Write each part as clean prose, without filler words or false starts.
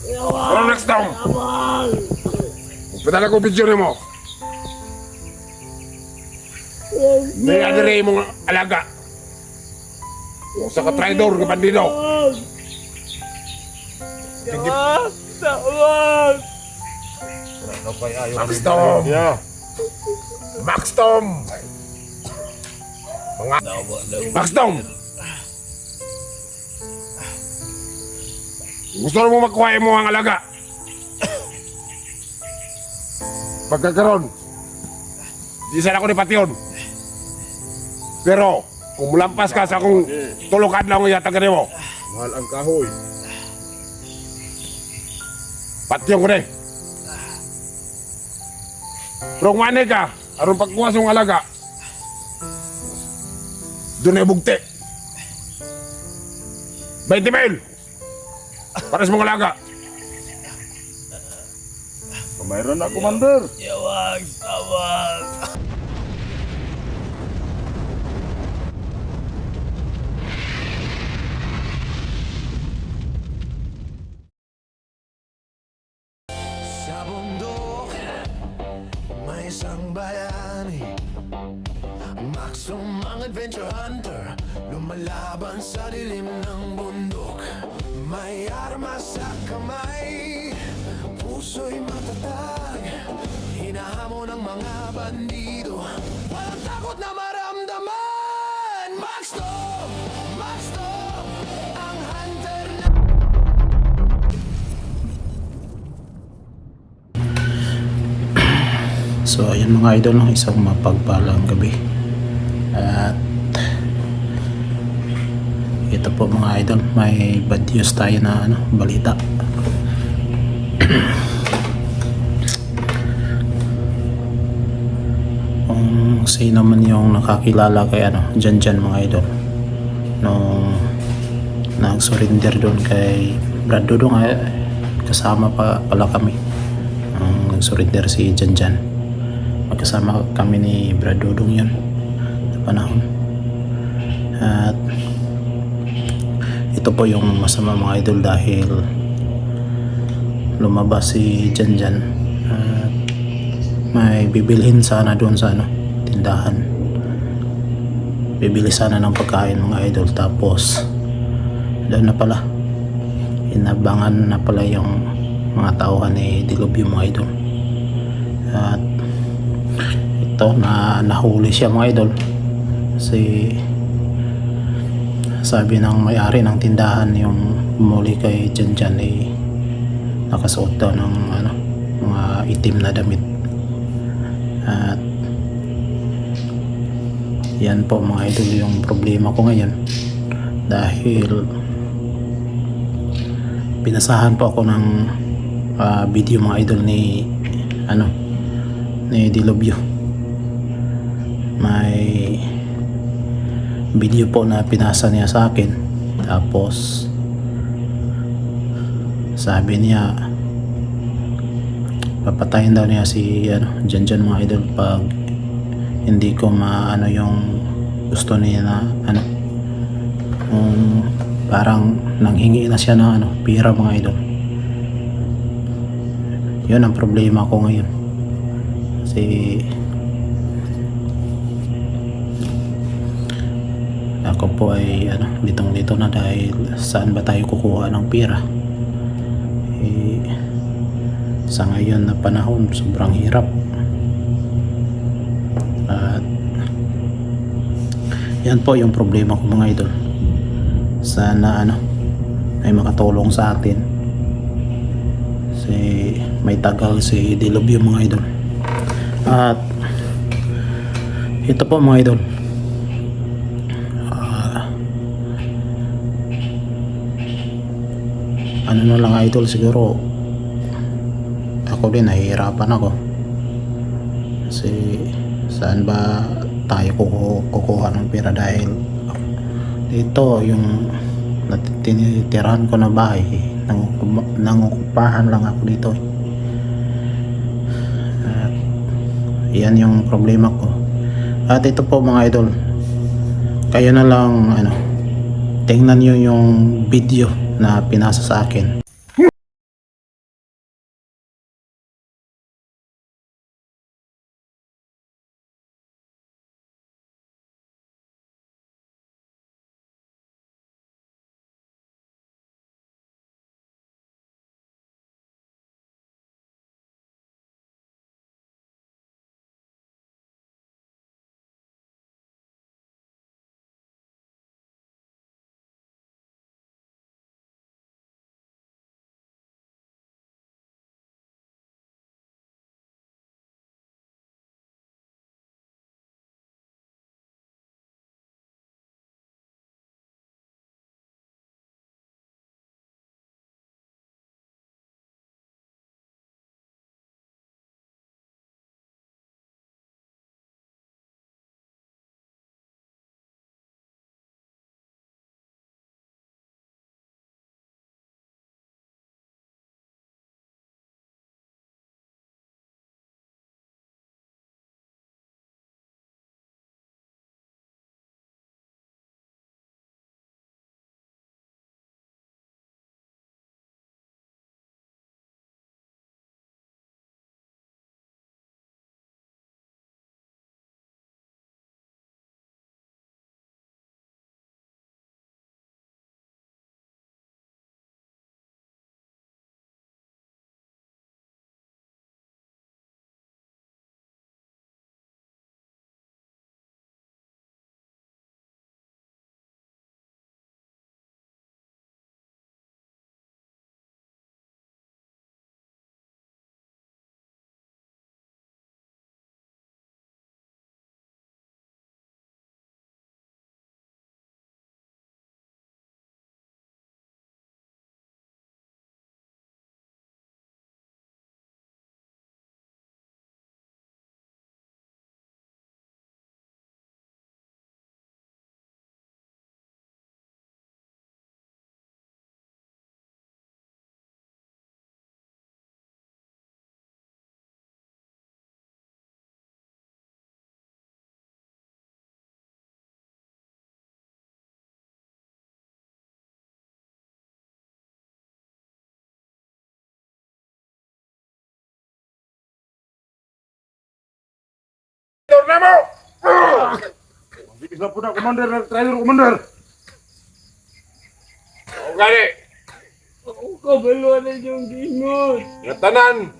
Pero next time, padala ko video mo. May adire mong alaga. Sa ka-traidor, ka bandido. Max Tom! Max Tom! Max Tom! Gusto mo makuha mo ang alaga? Pagkakaroon, di sana ako ni Pation. Pero, kung mulampas ka sa akong tulukan lang ang yatag mo, Mahal ang kahoy. Pation ko na eh. Pero kung mani ka, aron pagkuha sa alaga, doon ay bugti. 20 mil! Para sa mga alaga. Mayroon na, Commander. Yawag, tawag. Sa bundok, may isang bayani, Maxum ang adventure hunter, lumalaban sa dilim ng bundok. May armas sa kamay, puso'y matatag, hinahamon ng mga bandido, walang takot na maramdaman. Maxum! Maxum! Ang hunter na... So ayun mga idol, no, isang mapagpalang gabi. At ito po mga idol, may bad news tayo na balita. Kung sino man yung nakakilala kay Jan mga idol, nung nag-surrender doon kay Brad Dudong, kasama pa pala kami nag-surrender si Jan. Magkasama kami ni Brad Dudong yun na panahon. At ito po yung masama mga idol, dahil lumabas si Jan at may bibilhin sana doon sa tindahan. Bibili sana ng pagkain mga idol, tapos doon na pala inabangan na pala yung mga tauhan ni Dilobyo mga idol. At ito nahuli siya mga idol, kasi sabi ng may-ari ng tindahan, yung umuli kay Jan nakasuot daw ng mga itim na damit. At yan po mga idol yung problema ko ngayon, dahil pinasahan po ako ng video mga idol ni Dilobyo. May video po na pinasa niya sa akin, tapos sabi niya papatayin daw niya si Jan mga idol pag hindi ko yung gusto niya na parang nanghingi na siya ng pira mga idol. Yun ang problema ko ngayon, kasi ako po ay litong-lito na, dahil saan ba tayo kukuha ng pira? Sa ngayon na panahon, sobrang hirap. At yan po yung problema ko mga idol. Sana ay makatulong sa atin, kasi may tagal si Dilobyo mga idol. At ito po mga idol, na lang idol, siguro ako din nahihirapan ako, kasi saan ba tayo kukuha ng pera, dahil dito yung tinitirahan ko na bahay, nangungupahan lang ako dito. At yan yung problema ko. At ito po mga idol, kayo na lang tingnan nyo yung video na pinasa sa akin. traidor na mo! Sige sa po na, Commander. Trailer, Commander. O gani, Ako kabalo na yung gingon. nga tanan,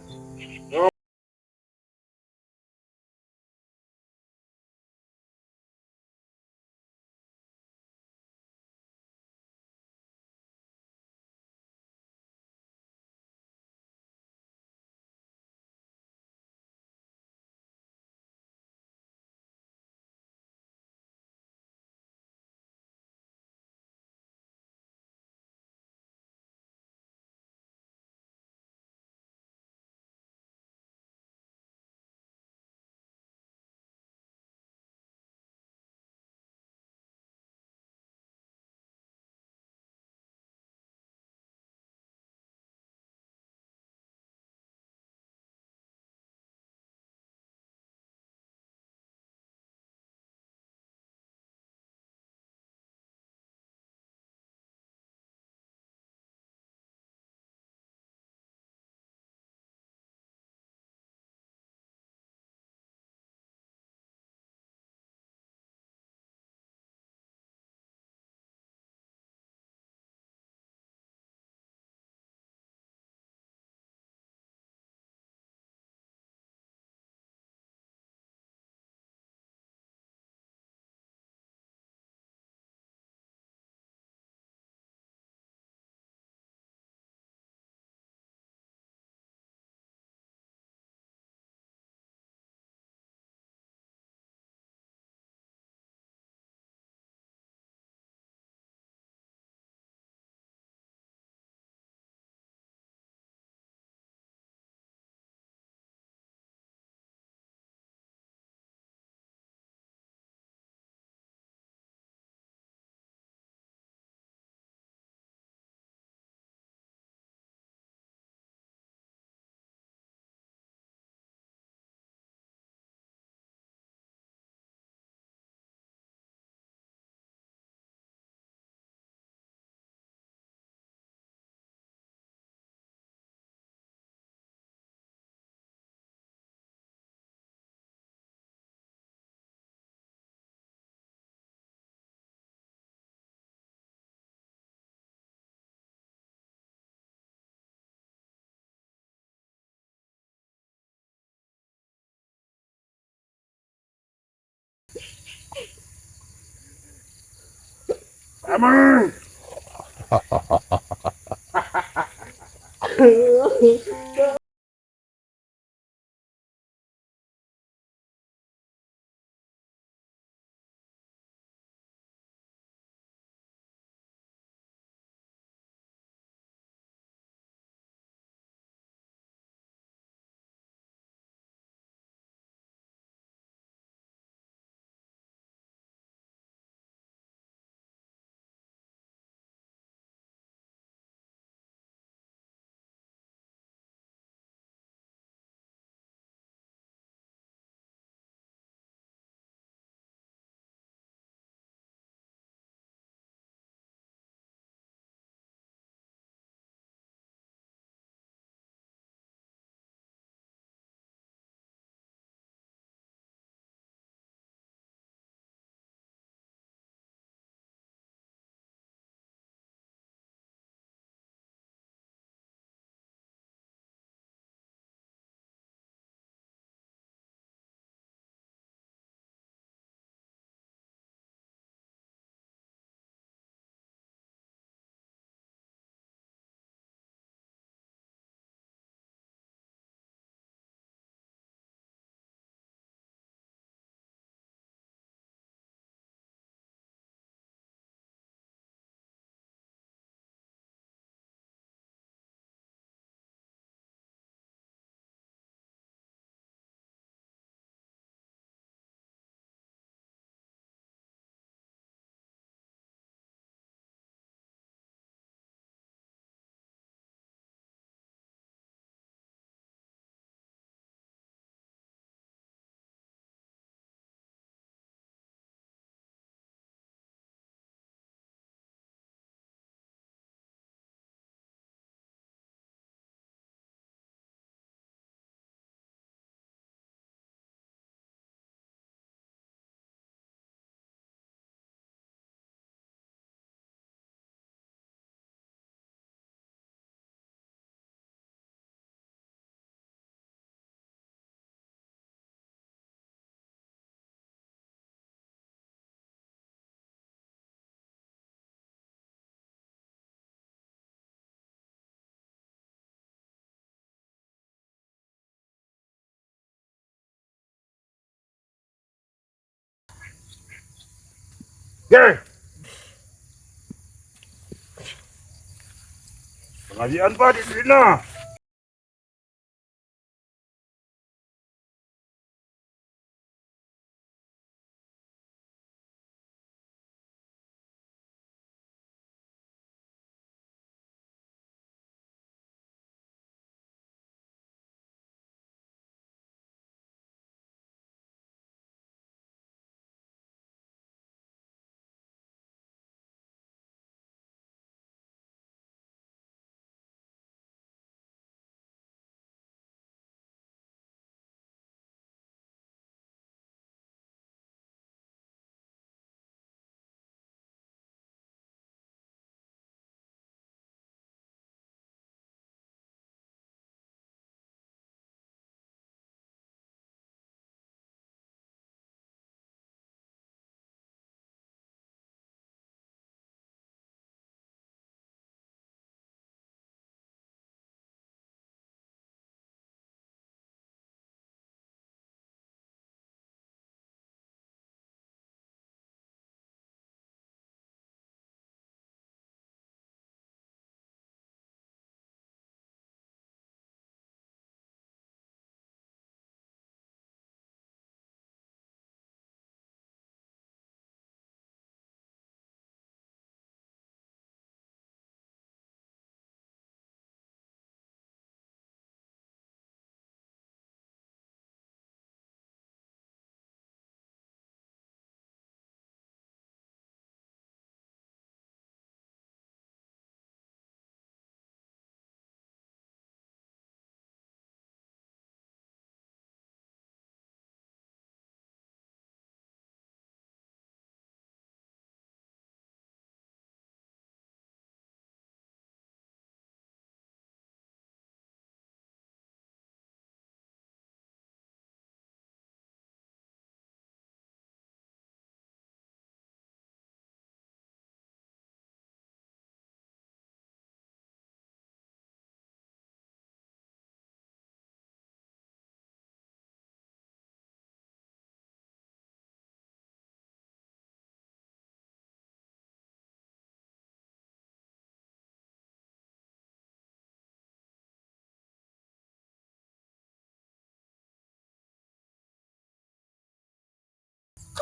tama! Okay. Pengajian pa, di na.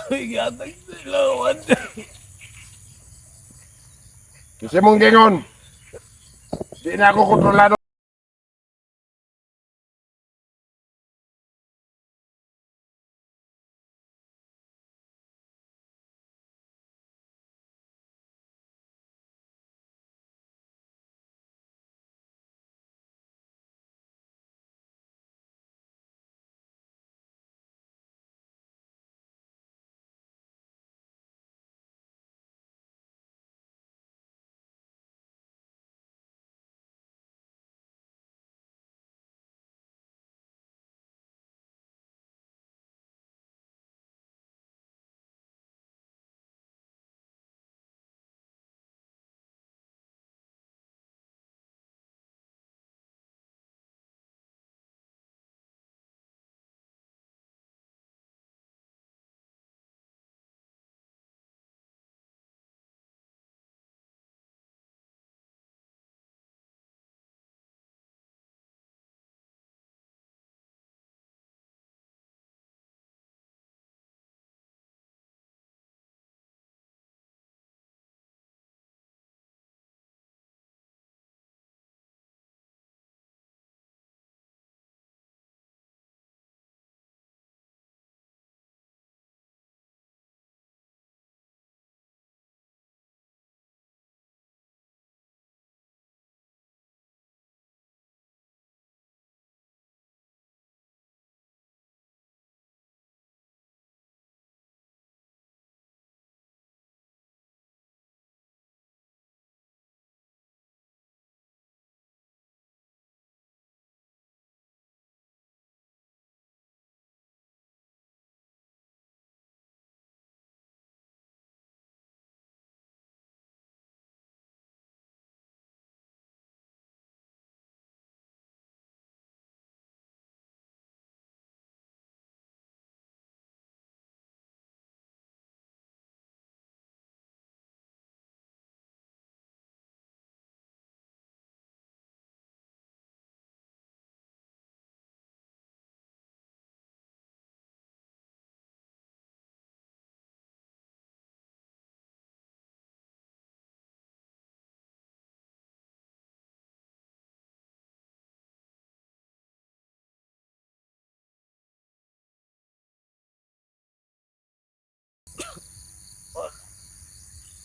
Gatag dalawan. Kasi mong gingon. Di na ako kontrolado.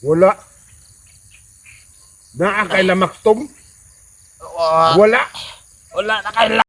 Wala. Naa kay lamaktom? Wala. Wala na kayo.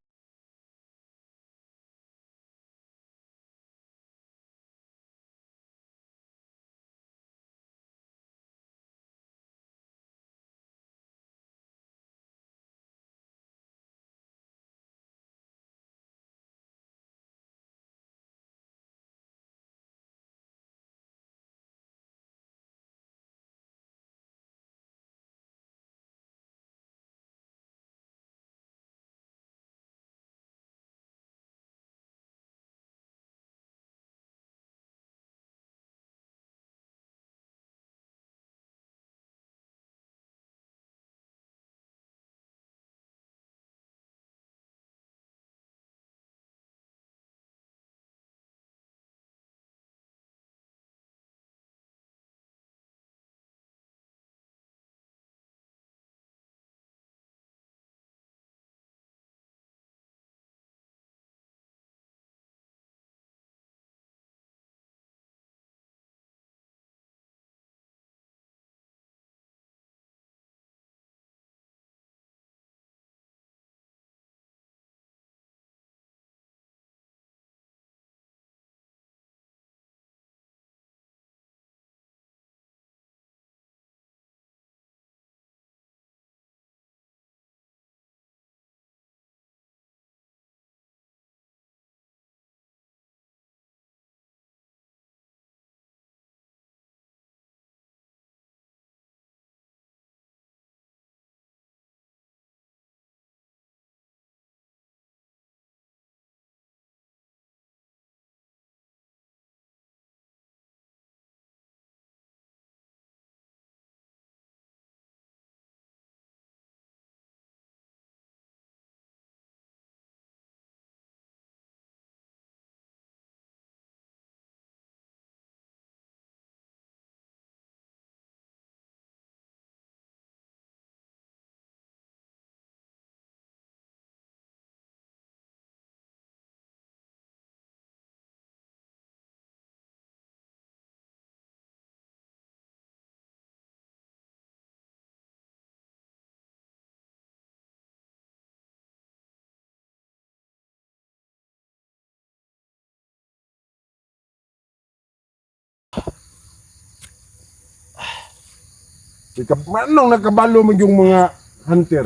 Manong nakabalo mo yung mga hunter?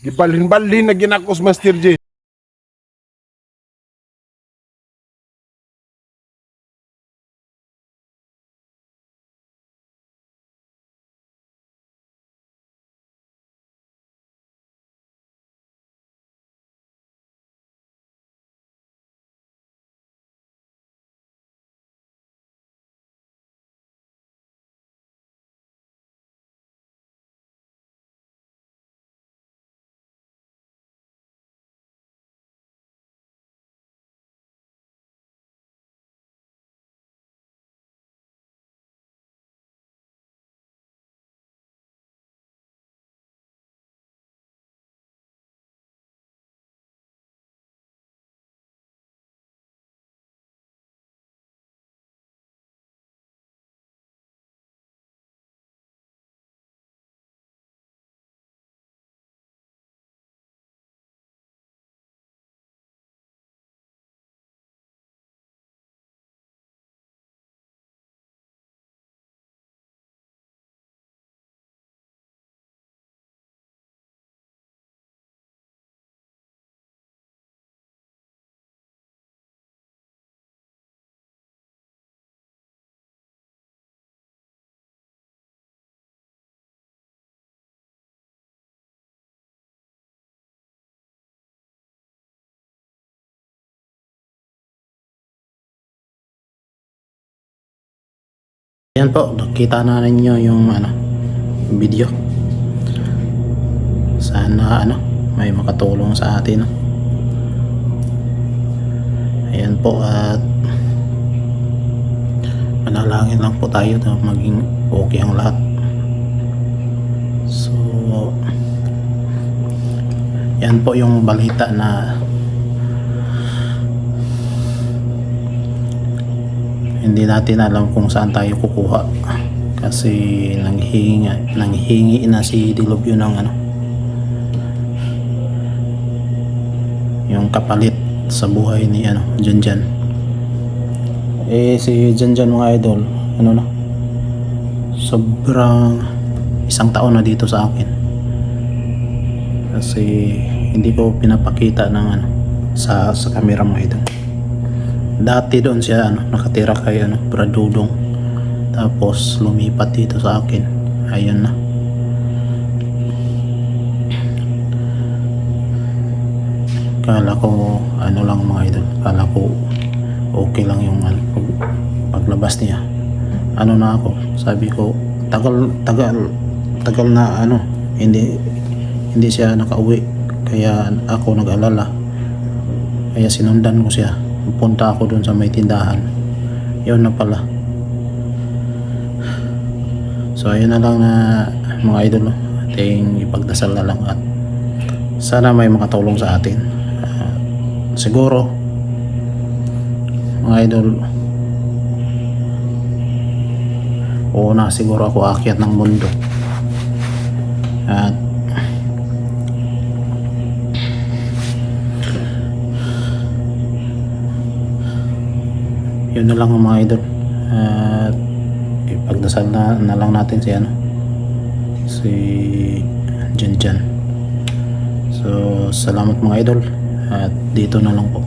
Gibalhin-balhin na ginakos Master J. Yan po, nakita na ninyo yung video. Sana may makatulong sa atin. Ayan po, at manalangin lang po tayo na maging okay ang lahat. So yan po yung balita na hindi natin alam kung saan tayo kukuha, kasi nanghihingi na si Dilobyo ng ano, yung kapalit sa buhay ni ano, Janjan. Si Janjan mga idol, ano na, sobrang isang taon na dito sa akin kasi hindi ko pinapakita ng ano sa camera mga idol. Dati doon siya ano, nakatira kay ano, Bradudong, tapos lumipat dito sa akin. Ayun na, kala ko ano lang mga idol, kala ko okay lang yung ano, paglabas niya. Ano na ako, sabi ko tagal na ano, hindi siya nakauwi, kaya ako nag-alala, kaya sinundan ko siya, punta ako dun sa may tindahan. Yun na pala. So ayun na lang na mga idol, no? Ating ipagdasal na lang at sana may makatulong sa atin. Siguro mga idol, una siguro ako aakyat ng mundo at yun na lang mga idol, at ipagdasal na lang natin si Janjan. So salamat mga idol, at dito na lang po.